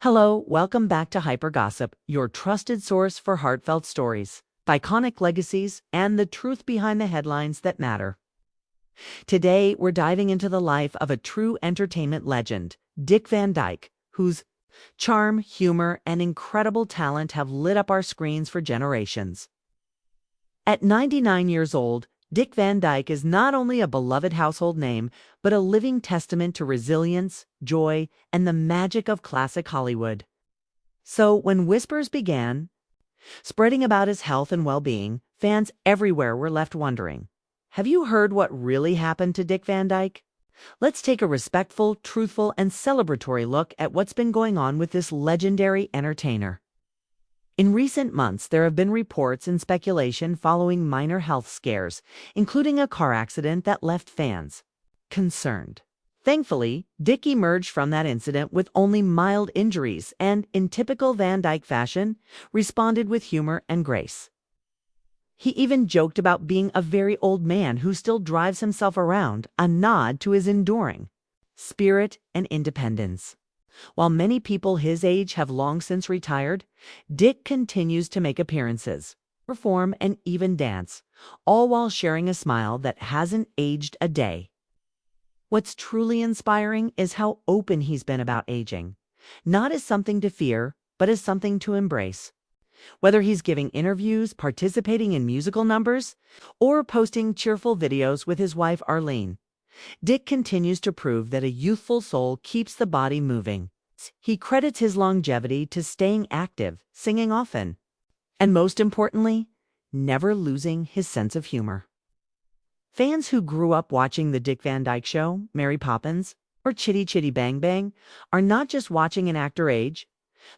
Hello, welcome back to Hyper Gossip, your trusted source for heartfelt stories, iconic legacies, and the truth behind the headlines that matter. Today, we're diving into the life of a true entertainment legend, Dick Van Dyke, whose charm, humor, and incredible talent have lit up our screens for generations. At 99 years old, Dick Van Dyke is not only a beloved household name, but a living testament to resilience, joy, and the magic of classic Hollywood. So when whispers began spreading about his health and well-being, fans everywhere were left wondering, have you heard what really happened to Dick Van Dyke? Let's take a respectful, truthful, and celebratory look at what's been going on with this legendary entertainer. In recent months, there have been reports and speculation following minor health scares, including a car accident that left fans concerned. Thankfully, Dick emerged from that incident with only mild injuries and, in typical Van Dyke fashion, responded with humor and grace. He even joked about being a very old man who still drives himself around, a nod to his enduring spirit and independence. While many people his age have long since retired, Dick continues to make appearances, perform, and even dance, all while sharing a smile that hasn't aged a day. What's truly inspiring is how open he's been about aging, not as something to fear, but as something to embrace. Whether he's giving interviews, participating in musical numbers, or posting cheerful videos with his wife Arlene, Dick continues to prove that a youthful soul keeps the body moving. He credits his longevity to staying active, singing often, and most importantly, never losing his sense of humor. Fans who grew up watching The Dick Van Dyke Show, Mary Poppins, or Chitty Chitty Bang Bang are not just watching an actor age,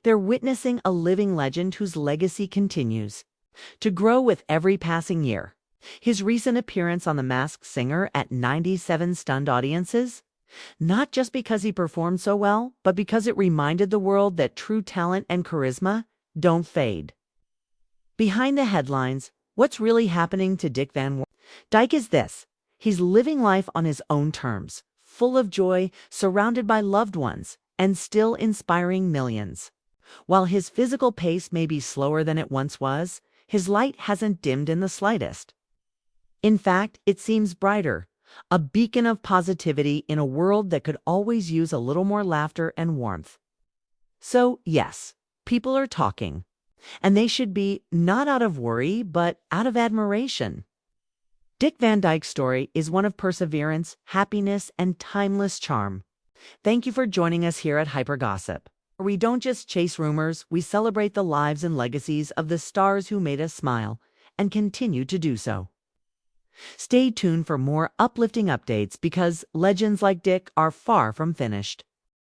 they're witnessing a living legend whose legacy continues to grow with every passing year. His recent appearance on The Masked Singer at 97 stunned audiences, not just because he performed so well, but because it reminded the world that true talent and charisma don't fade. Behind the headlines, what's really happening to Dick Van Dyke is this: he's living life on his own terms, full of joy, surrounded by loved ones, and still inspiring millions. While his physical pace may be slower than it once was, his light hasn't dimmed in the slightest. In fact, it seems brighter, a beacon of positivity in a world that could always use a little more laughter and warmth. So, yes, people are talking, and they should be not out of worry, but out of admiration. Dick Van Dyke's story is one of perseverance, happiness, and timeless charm. Thank you for joining us here at Hyper Gossip, where we don't just chase rumors, we celebrate the lives and legacies of the stars who made us smile and continue to do so. Stay tuned for more uplifting updates because legends like Dick are far from finished.